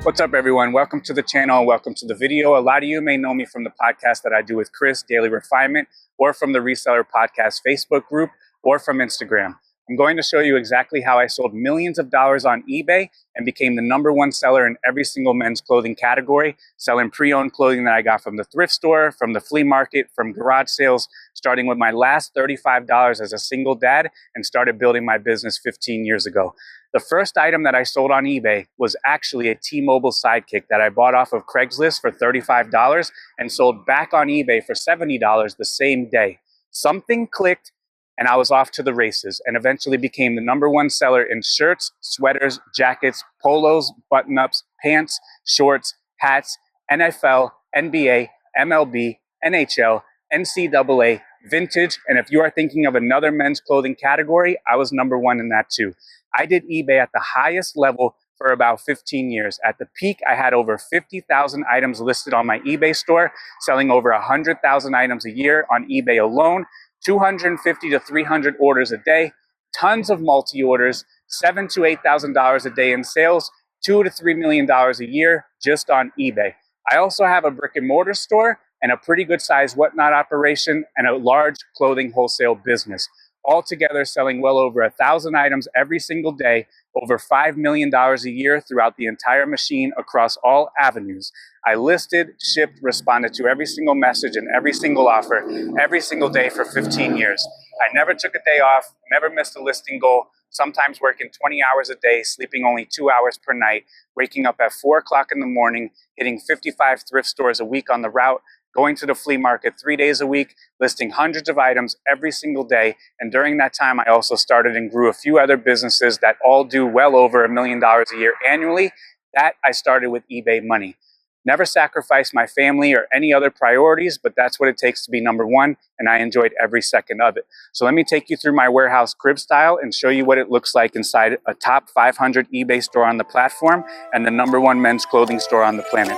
What's up, everyone? Welcome to the channel. Welcome to the video. A lot of you may know me from the podcast that I do with Chris, Daily Refinement, or from the Reseller Podcast Facebook group, or from Instagram. I'm going to show you exactly how I sold millions of dollars on eBay and became the #1 seller in every single men's clothing category, selling pre-owned clothing that I got from the thrift store, from the flea market, from garage sales, starting with my last $35 as a single dad and started building my business 15 years ago. The first item that I sold on eBay was actually a T-Mobile Sidekick that I bought off of Craigslist for $35 and sold back on eBay for $70 the same day. Something clicked and I was off to the races and eventually became the #1 seller in shirts, sweaters, jackets, polos, button-ups, pants, shorts, hats, NFL, NBA, MLB, NHL, NCAA, vintage, and if you are thinking of another men's clothing category, I was #1 in that too. I did eBay at the highest level for about 15 years. At the peak, I had over 50,000 items listed on my eBay store, selling over 100,000 items a year on eBay alone, 250 to 300 orders a day, tons of multi-orders, $7,000 to $8,000 a day in sales, $2 to $3 million a year just on eBay. I also have a brick and mortar store and a pretty good sized whatnot operation and a large clothing wholesale business. Altogether selling well over 1,000 items every single day, over $5 million a year throughout the entire machine across all avenues. I listed, shipped, responded to every single message and every single offer every single day for 15 years. I never took a day off, never missed a listing goal, sometimes working 20 hours a day, sleeping only 2 hours per night, waking up at 4 o'clock in the morning, hitting 55 thrift stores a week on the route, going to the flea market 3 days a week, listing hundreds of items every single day. And during that time, I also started and grew a few other businesses that all do well over $1 million a year annually. That I started with eBay money. Never sacrificed my family or any other priorities, but that's what it takes to be #1, and I enjoyed every second of it. So let me take you through my warehouse crib style and show you what it looks like inside a top 500 eBay store on the platform and the #1 men's clothing store on the planet.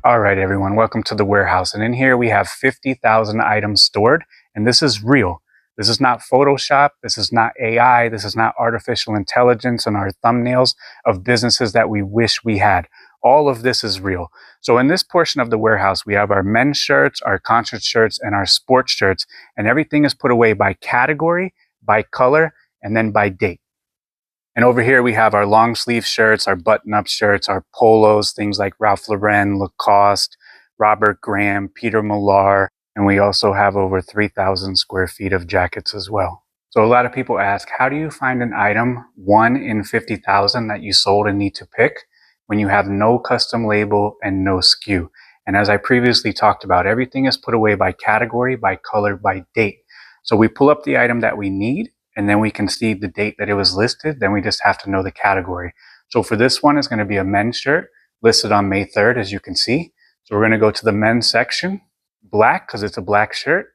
All right, everyone, welcome to the warehouse. And in here we have 50,000 items stored, and this is real. This is not Photoshop. This is not AI. This is not artificial intelligence and our thumbnails of businesses that we wish we had. All of this is real. So in this portion of the warehouse, we have our men's shirts, our concert shirts, and our sports shirts, and everything is put away by category, by color, and then by date. And over here, we have our long sleeve shirts, our button-up shirts, our polos, things like Ralph Lauren, Lacoste, Robert Graham, Peter Millar, and we also have over 3,000 square feet of jackets as well. So a lot of people ask, how do you find an item, 1 in 50,000 that you sold and need to pick when you have no custom label and no SKU? And as I previously talked about, everything is put away by category, by color, by date. So we pull up the item that we need, and then we can see the date that it was listed. Then we just have to know the category. So for this one, it's going to be a men's shirt listed on May 3rd, as you can see. So we're going to go to the men's section, black, because it's a black shirt.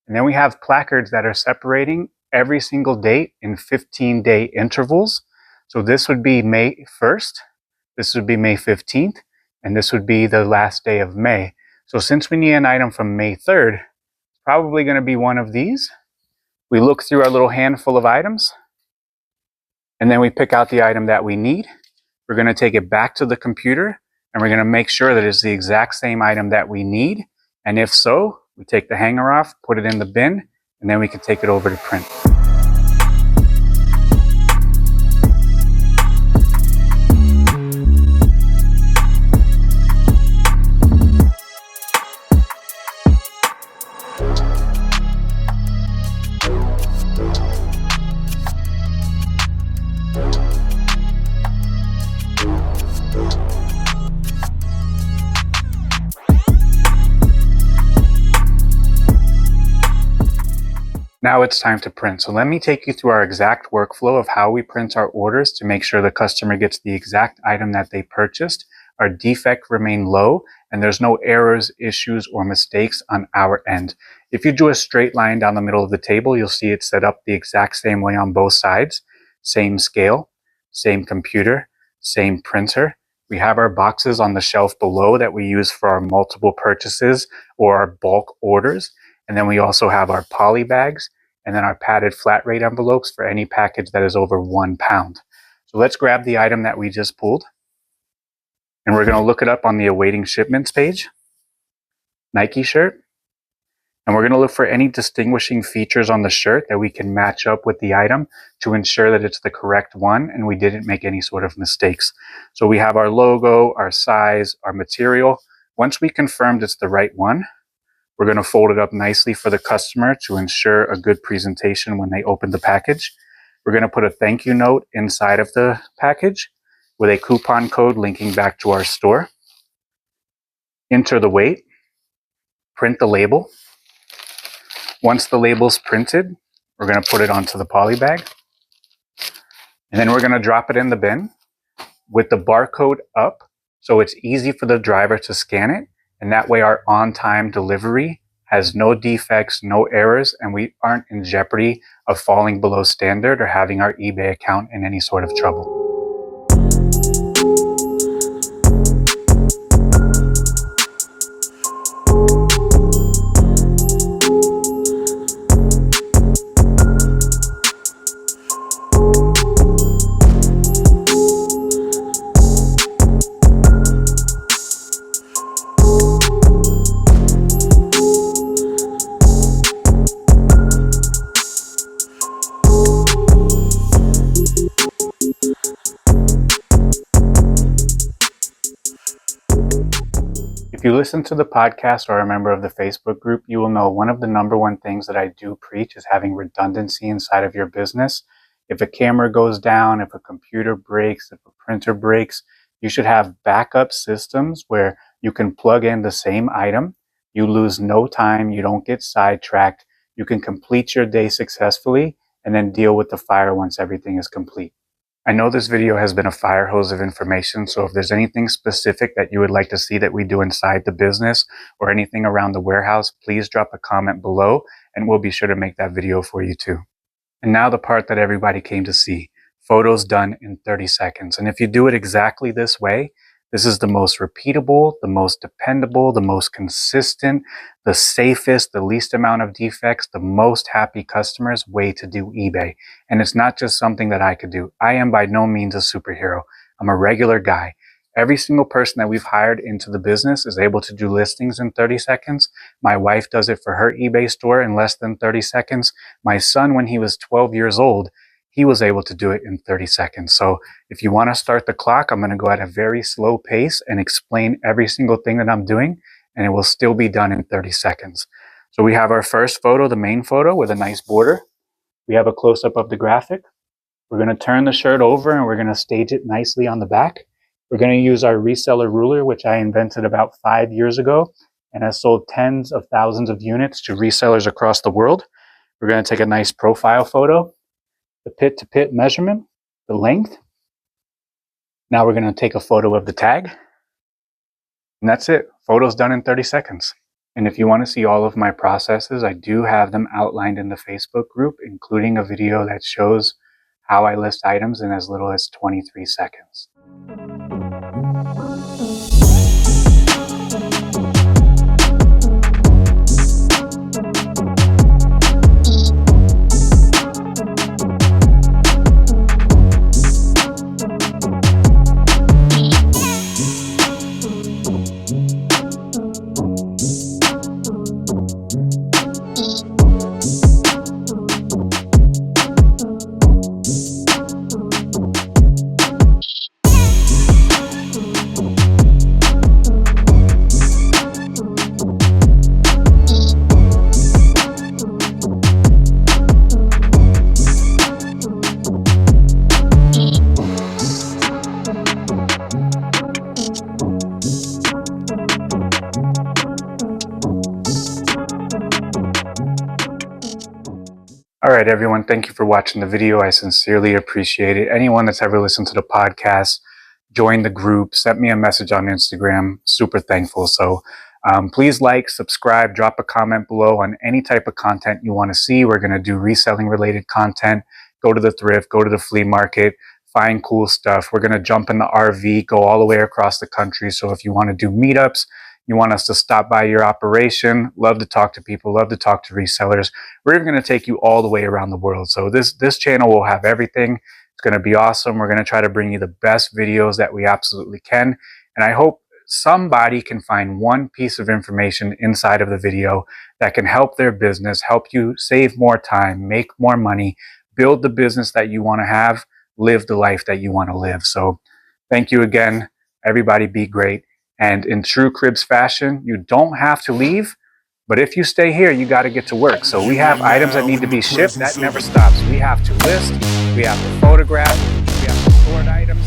And then we have placards that are separating every single date in 15-day intervals. So this would be May 1st, this would be May 15th, and this would be the last day of May. So since we need an item from May 3rd, it's probably going to be one of these. We look through our little handful of items, and then we pick out the item that we need. We're going to take it back to the computer, and we're going to make sure that it's the exact same item that we need. And if so, we take the hanger off, put it in the bin, and then we can take it over to print. Now it's time to print. So let me take you through our exact workflow of how we print our orders to make sure the customer gets the exact item that they purchased. our defect remain low, and there's no errors, issues, or mistakes on our end. If you drew a straight line down the middle of the table, you'll see it set up the exact same way on both sides. Same scale, same computer, same printer. We have our boxes on the shelf below that we use for our multiple purchases or our bulk orders. And then we also have our poly bags and then our padded flat rate envelopes for any package that is over 1 pound. So let's grab the item that we just pulled. And we're going to look it up on the awaiting shipments page. Nike shirt. And we're going to look for any distinguishing features on the shirt that we can match up with the item to ensure that it's the correct one and we didn't make any sort of mistakes. So we have our logo, our size, our material. Once we confirmed it's the right one, we're going to fold it up nicely for the customer to ensure a good presentation when they open the package. We're going to put a thank you note inside of the package with a coupon code linking back to our store. Enter the weight. Print the label. Once the label's printed, we're going to put it onto the poly bag. And then we're going to drop it in the bin with the barcode up so it's easy for the driver to scan it. And that way our on-time delivery has no defects, no errors, and we aren't in jeopardy of falling below standard or having our eBay account in any sort of trouble. If you listen to the podcast or are a member of the Facebook group, you will know one of the number one things that I do preach is having redundancy inside of your business. If a camera goes down, if a computer breaks, if a printer breaks, you should have backup systems where you can plug in the same item. You lose no time. You don't get sidetracked. You can complete your day successfully and then deal with the fire once everything is complete. I know this video has been a fire hose of information, so if there's anything specific that you would like to see that we do inside the business or anything around the warehouse, please drop a comment below and we'll be sure to make that video for you too. And now the part that everybody came to see, photos done in 30 seconds. And if you do it exactly this way, this is the most repeatable, the most dependable, the most consistent, the safest, the least amount of defects, the most happy customers way to do eBay. And it's not just something that I could do. I am by no means a superhero. I'm a regular guy. Every single person that we've hired into the business is able to do listings in 30 seconds. My wife does it for her eBay store in less than 30 seconds. My son, when he was 12 years old, he was able to do it in 30 seconds. So if you want to start the clock, I'm going to go at a very slow pace and explain every single thing that I'm doing, and it will still be done in 30 seconds. So we have our first photo, the main photo with a nice border. We have a close-up of the graphic. We're going to turn the shirt over and we're going to stage it nicely on the back. We're going to use our reseller ruler, which I invented about 5 years ago and has sold tens of thousands of units to resellers across the world. We're going to take a nice profile photo, the pit-to-pit measurement, the length. Now we're going to take a photo of the tag. And that's it. Photo's done in 30 seconds. And if you want to see all of my processes, I do have them outlined in the Facebook group, including a video that shows how I list items in as little as 23 seconds. All right, everyone, thank you for watching the video. I sincerely appreciate it. Anyone that's ever listened to the podcast joined the group, sent me a message on Instagram. Super thankful. So please like, subscribe, drop a comment below on any type of content you want to see. We're going to do reselling related content. Go to the thrift, go to the flea market, find cool stuff. We're going to jump in the RV, go all the way across the country. So if you want to do meetups, you want us to stop by your operation, love to talk to people, love to talk to resellers. We're even going to take you all the way around the world. So this channel will have everything. It's going to be awesome. We're going to try to bring you the best videos that we absolutely can. And I hope somebody can find one piece of information inside of the video that can help their business, help you save more time, make more money, build the business that you want to have, live the life that you want to live. So thank you again. Everybody be great. And in true Cribs fashion, you don't have to leave, but if you stay here, you got to get to work. So we have items that need to be shipped. That never stops. We have to list, we have to photograph, we have to sort items.